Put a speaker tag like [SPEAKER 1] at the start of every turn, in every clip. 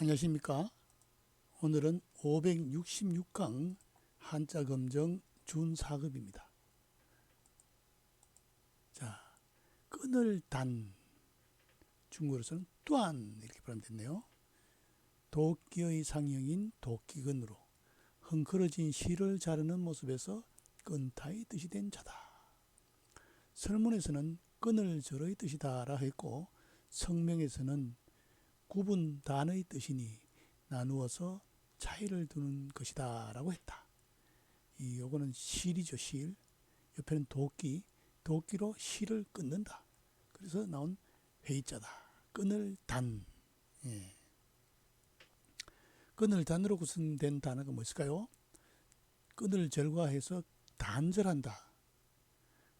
[SPEAKER 1] 안녕하십니까. 오늘은 566강 한자검정 준4급입니다. 자, 끈을 단, 중국어로서는 뚜안 이렇게 발음됐네요. 도끼의 상형인 도끼근으로 헝클어진 실을 자르는 모습에서 끈타의 뜻이 된 자다. 설문에서는 끈을 절의 뜻이다라 했고, 성명에서는 구분 단의 뜻이니 나누어서 차이를 두는 것이다 라고 했다. 요거는 실이죠. 실. 옆에는 도끼. 도끼로 실을 끊는다. 그래서 나온 회의자다. 끈을 단. 예. 끈을 단으로 구성된 단어가 뭐 있을까요? 끈을 절과해서 단절한다.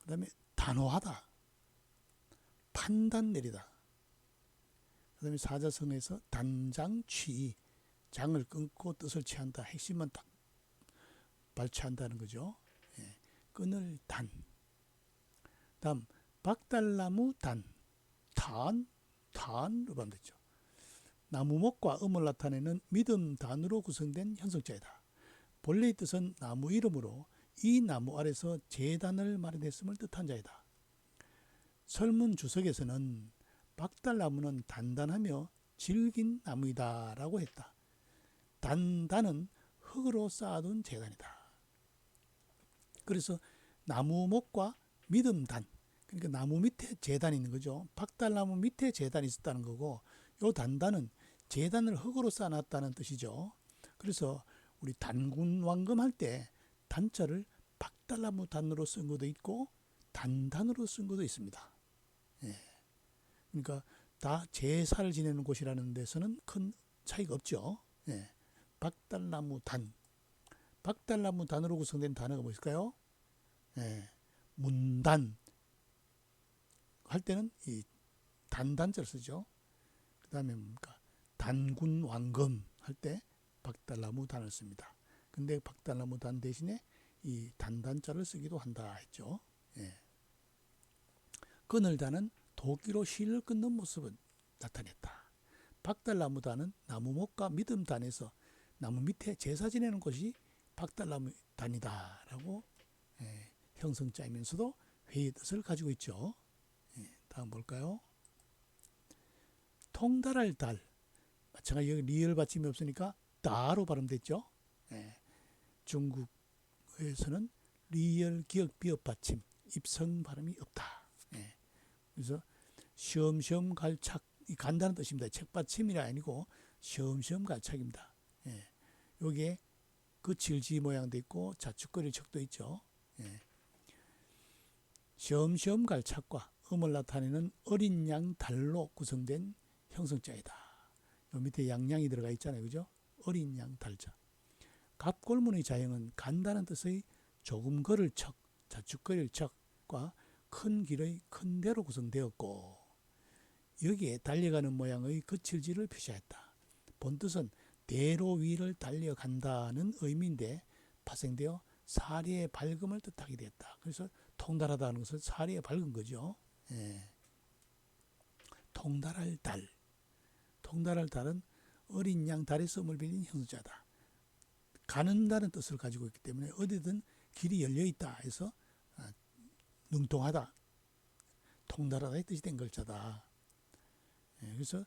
[SPEAKER 1] 그 다음에 단호하다. 판단 내리다. 그 다음에 사자성에서 단장취. 장을 끊고 뜻을 취한다. 핵심만 딱 발취한다는 거죠. 예. 끈을 단. 다음 박달나무 단. 단으로 발음됐죠. 나무목과 음을 나타내는 믿음 단으로 구성된 현성자이다. 본래의 뜻은 나무 이름으로 이 나무 아래서 재단을 마련했음을 뜻한 자이다. 설문 주석에서는 박달나무는 단단하며 질긴 나무이다 라고 했다. 단단은 흙으로 쌓아둔 재단이다. 그래서 나무목과 믿음단, 그러니까 나무 밑에 재단이 있는 거죠. 박달나무 밑에 재단이 있었다는 거고, 요 단단은 재단을 흙으로 쌓아놨다는 뜻이죠. 그래서 우리 단군왕금 할 때 단자를 박달나무 단으로 쓴 것도 있고 단단으로 쓴 것도 있습니다. 예. 그러니까 다 제사를 지내는 곳이라는 데서는 큰 차이가 없죠. 예. 박달나무 단. 박달나무 단으로 구성된 단어가 뭐 있을까요? 예. 문단 할 때는 이 단단자를 쓰죠. 그 다음에 뭡니까? 단군왕금 할 때 박달나무 단을 씁니다. 근데 박달나무 단 대신에 이 단단자를 쓰기도 한다 했죠. 예. 끈을 다는 도끼로 실을 끊는 모습을 나타냈다. 박달나무 단은 나무목과 믿음 단에서 나무 밑에 제사 지내는 곳이 박달나무 단이다라고 형성자이면서도 회의 뜻을 가지고 있죠. 다음 볼까요? 통달할 달. 마찬가지 여기 리을 받침이 없으니까 다로 발음됐죠. 중국에서는 리을 기역 비읍 받침 입성 발음이 없다. 그래서 시험시험 갈착 간다는 뜻입니다. 책받침이 아니고 시험시험 갈착입니다. 여기에 그 질지 모양도 있고 자축거릴 척도 있죠. 시험시험 갈착과 음을 나타내는 어린 양 달로 구성된 형성자이다. 요 밑에 양양이 들어가 있잖아요. 그죠? 어린 양 달자. 갑골문의 자형은 간다는 뜻의 조금 걸을 척, 자축거릴 척과 큰 길의 큰 대로 구성되었고 여기에 달려가는 모양의 거칠지를 표시했다. 본뜻은 대로 위를 달려간다는 의미인데 파생되어 사리의 밝음을 뜻하게 됐다. 그래서 통달하다는 것은 사리의 밝은 거죠. 통달할 달. 통달할 달은 어린 양 달에서 음을 빌린 형자다. 가는다는 뜻을 가지고 있기 때문에 어디든 길이 열려있다 해서 능통하다, 통달하다의 뜻이 된 글자다. 그래서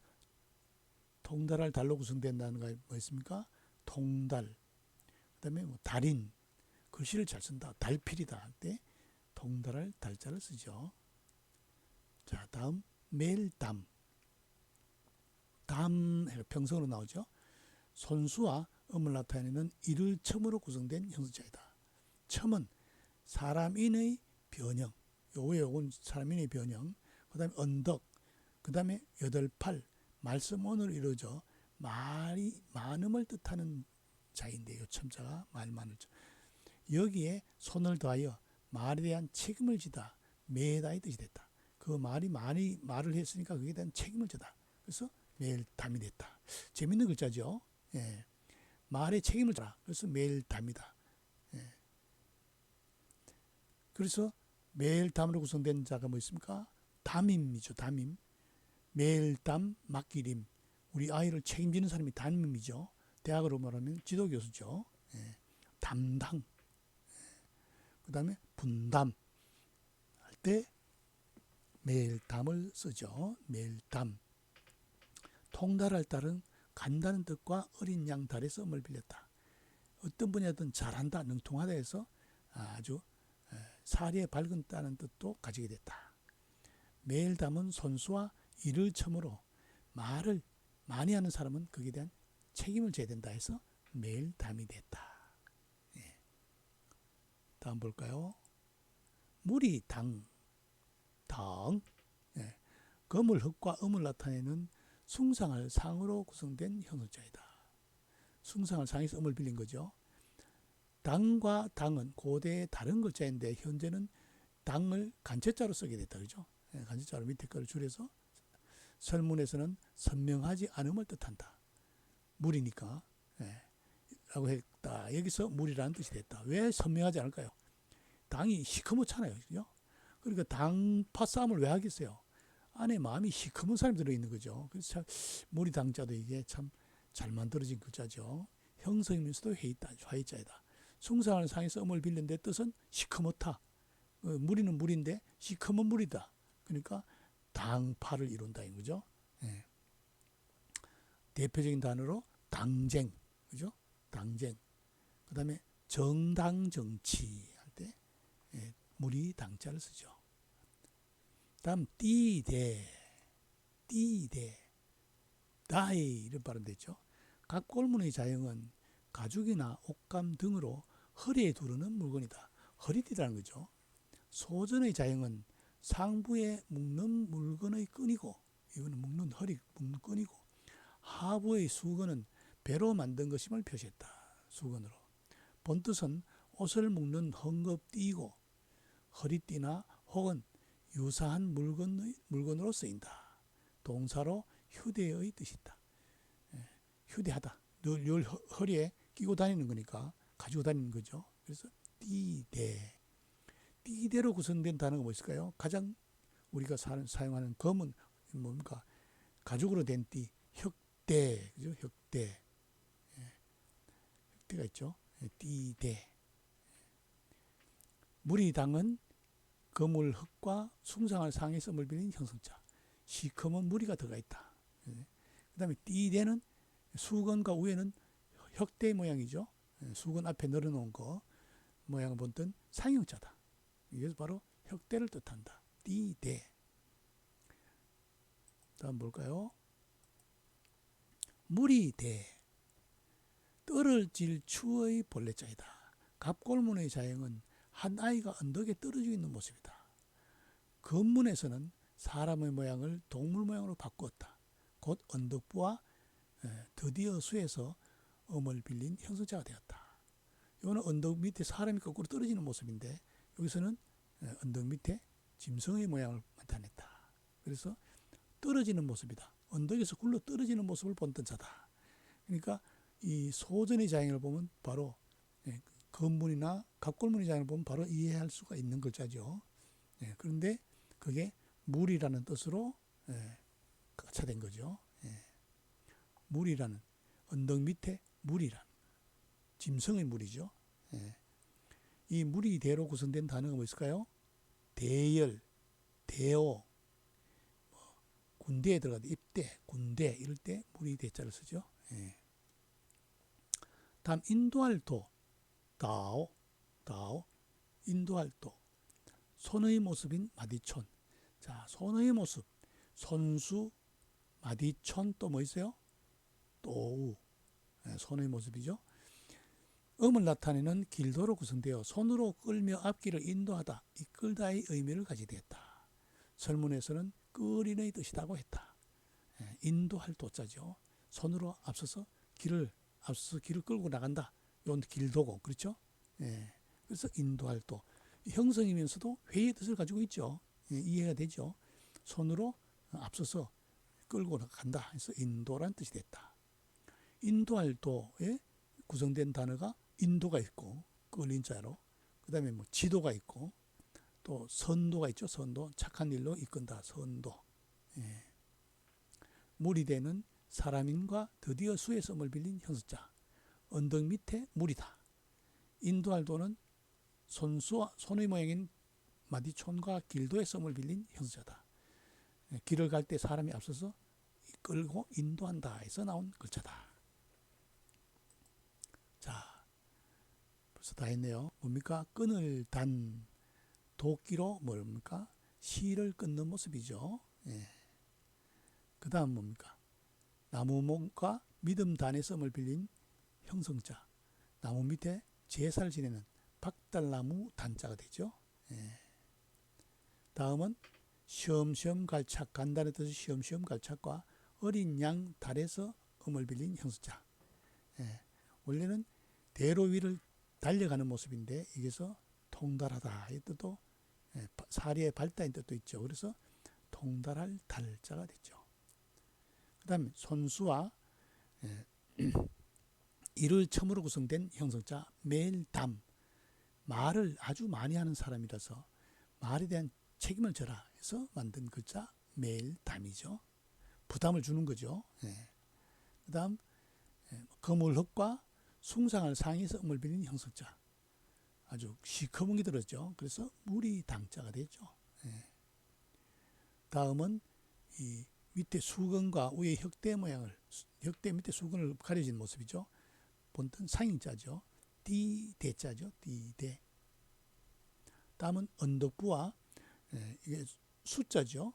[SPEAKER 1] 통달할 달로 구성된다는 거 뭐 있습니까? 통달, 그 다음에 뭐 달인, 글씨를 잘 쓴다, 달필이다 할 때 통달할 달자를 쓰죠. 자, 다음 멜담. 담 평성으로 나오죠. 손수와 음을 나타내는 이를 첨으로 구성된 형성자이다. 첨은 사람인의 변형, 요건 사람인의 변형, 그 다음에 언덕, 그 다음에 여덟팔, 말씀원으로 이루어져 말이 많음을 뜻하는 자인데요. 첨자가 말 많을 자. 여기에 손을 더하여 말에 대한 책임을 지다, 매다의 뜻이 됐다. 그 말이 많이 말을 했으니까 그에 대한 책임을 져다. 그래서 매일담이 됐다. 재밌는 글자죠. 말에 책임을 져라. 그래서 매일담이다. 그래서 매일담으로 구성된 자가 뭐 있습니까? 담임이죠. 담임. 매일담, 막기림. 우리 아이를 책임지는 사람이 담임이죠. 대학으로 말하면 지도교수죠. 예. 담당. 그 다음에 분담. 할 때 매일담을 쓰죠. 매일담. 통달할 딸은 간다는 뜻과 어린 양 달의 썸을 빌렸다. 어떤 분야든 잘한다, 능통하다 해서 아주 사리에 밝은다는 뜻도 가지게 됐다. 매일담은 손수와 일을 처음으로 말을 많이 하는 사람은 거기에 대한 책임을 져야 된다 해서 매일담이 됐다. 예. 다음 볼까요? 물이 당. 예. 검을 흙과 음을 나타내는 숭상할 상으로 구성된 형용자이다. 숭상할 상에서 음을 빌린 거죠. 당과 당은 고대의 다른 글자인데 현재는 당을 간체자로 쓰게 됐다. 그죠? 예, 간체자로 밑에 거를 줄여서 설문에서는 선명하지 않음을 뜻한다. 물이니까 라고 했다. 여기서 물이라는 뜻이 됐다. 왜 선명하지 않을까요? 당이 시커멓잖아요. 그죠? 그러니까 당파 싸움을 왜 하겠어요? 안에 마음이 시커먼 사람이 들어있는 거죠. 그래서 참 물이 당자도 이게 참 잘 만들어진 글자죠. 형성이면서도 화이자이다. 숭상하는 상에서 음을 빌린데 뜻은 시커멓다. 물이는 물인데 시커먼 물이다. 그러니까 당파를 이룬다 인 거죠. 예. 대표적인 단어로 당쟁, 그죠? 당쟁. 그다음에 정당 정치 할 때 물이 당자를 쓰죠. 다음 띠대, 다이 이런 발음되죠. 각 꼴문의 자형은 가죽이나 옷감 등으로 허리에 두르는 물건이다. 허리띠라는 거죠. 소전의 자형은 상부에 묶는 물건의 끈이고, 이거는 묶는 끈이고, 하부의 수건은 배로 만든 것임을 표시했다. 수건으로. 본뜻은 옷을 묶는 헝겊띠이고 허리띠나 혹은 유사한 물건으로 쓰인다. 동사로 휴대의 뜻이 있다. 휴대하다. 늘 허리에 끼고 다니는 거니까 가지고 다니는 거죠. 그래서 띠대. 띠대로 구성된 단어가 뭐 있을까요? 가장 우리가 사용하는 검은 뭡니까? 가죽으로 된 띠, 혁대, 그죠? 혁대. 혁대가 있죠. 띠대. 무리당은 거물 흙과 숭상할 상의 썸을 빌린 형성자. 시커먼 무리가 들어가 있다. 그 다음에 띠대는 수건과 위에는 혁대 모양이죠. 수건 앞에 늘어놓은 거 모양을 본뜬 상형자다. 이게 바로 혁대를 뜻한다. 띠대. 다음 볼까요? 무리대. 떨어질 추의 본래자이다. 갑골문의 자형은 한 아이가 언덕에 떨어지고 있는 모습이다. 근문에서는 사람의 모양을 동물 모양으로 바꾸었다. 곧 언덕부와 드디어 수에서 음을 빌린 형성자가 되었다. 이거는 언덕 밑에 사람이 거꾸로 떨어지는 모습인데 여기서는 언덕 밑에 짐승의 모양을 나타냈다. 그래서 떨어지는 모습이다. 언덕에서 굴러 떨어지는 모습을 본뜬 자다. 그러니까 이 소전의 자형을 보면 바로 근문이나 갑골문의 자형을 보면 바로 이해할 수가 있는 글자죠. 그런데 그게 물이라는 뜻으로 가차된 거죠. 물이라는 언덕 밑에 물이라는 짐승의 물이죠. 이 물이 대로 구성된 단어가 뭐 있을까요? 대열, 대오, 군대에 들어가도 입대, 군대 이럴 때 물이 대자를 쓰죠. 다음 인도할 도, 다오, 인도할 도. 손의 모습인 마디촌. 자, 손의 모습, 손수, 마디촌 또 뭐 있어요? 또우. 손의 모습이죠. 음을 나타내는 길도로 구성되어 손으로 끌며 앞길을 인도하다, 이끌다의 의미를 가지게 되었다. 설문에서는 끌인의 뜻이라고 했다. 인도할 도자죠. 손으로 앞서서 길을 끌고 나간다. 이건 길도고, 그렇죠? 그래서 인도할 도. 형성이면서도 회의 뜻을 가지고 있죠. 이해가 되죠. 손으로 앞서서 끌고 간다 해서 인도란 뜻이 됐다. 인도할 도에 구성된 단어가 인도가 있고 끌린 자로, 그 다음에 뭐 지도가 있고 또 선도가 있죠. 선도, 착한 일로 이끈다. 선도. 무리대는 사람인과 드디어 수의 썸을 빌린 형성자. 언덕 밑에 물이다. 인도할 도는 손수와 손의 모양인 마디촌과 길도의 썸을 빌린 형성자다. 길을 갈 때 사람이 앞서서 끌고 인도한다 해서 나온 글자다. 자, 벌써 다 했네요. 뭡니까? 끈을 단 도끼로 뭡니까? 실을 끊는 모습이죠. 예. 그 다음 뭡니까? 나무목과 믿음단의 썸을 빌린 형성자. 나무 밑에 제사를 지내는 박달나무 단자가 되죠. 예. 다음은 시험시험 갈착, 간단의 뜻의 시험시험 갈착과 어린 양 달에서 음을 빌린 형성자. 예. 원래는 대로 위를 달려가는 모습인데 여기서 통달하다 이 뜻도, 사리의 발달인 뜻도 있죠. 그래서 통달할 달자가 됐죠. 그 다음에 손수와 이를 처음으로 구성된 형성자 매일담. 말을 아주 많이 하는 사람이라서 말에 대한 책임을 져라 해서 만든 글자 매일담이죠. 부담을 주는 거죠. 그 다음 거물흙과 숭상을 상해서 음을 빌린 형성자. 아주 시커멓게 들었죠. 그래서 물이 당자가 되죠. 다음은 이 밑에 수건과 위에 혁대 모양을, 혁대 밑에 수건을 가려진 모습이죠. 본뜻 상인자죠. 띠대자죠. 띠대. 다음은 언덕부와 이게 숫자죠.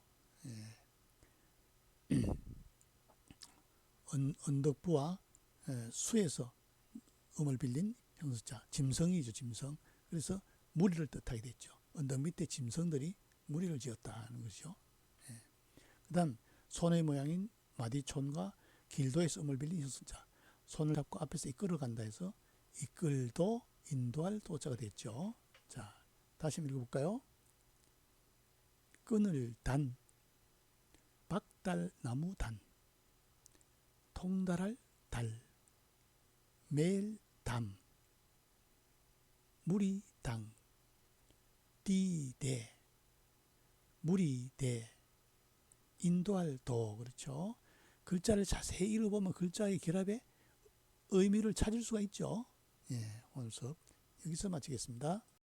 [SPEAKER 1] 언덕부와 수에서 음을 빌린 형성자. 짐승이죠. 짐승. 그래서 무리를 뜻하게 됐죠. 언덕 밑에 짐승들이 무리를 지었다는 것이죠. 그 다음 손의 모양인 마디촌과 길도에서 음을 빌린 형성자. 손을 잡고 앞에서 이끌어간다 해서 이끌도, 인도할 도자가 됐죠. 자, 다시 한번 읽어볼까요? 끈을 단, 박달나무 단, 통달할 달, 매일 담, 물이 당, 띠대, 물이 대, 인도할 도. 그렇죠. 글자를 자세히 읽어보면 글자의 결합에 의미를 찾을 수가 있죠. 오늘 수업 여기서 마치겠습니다.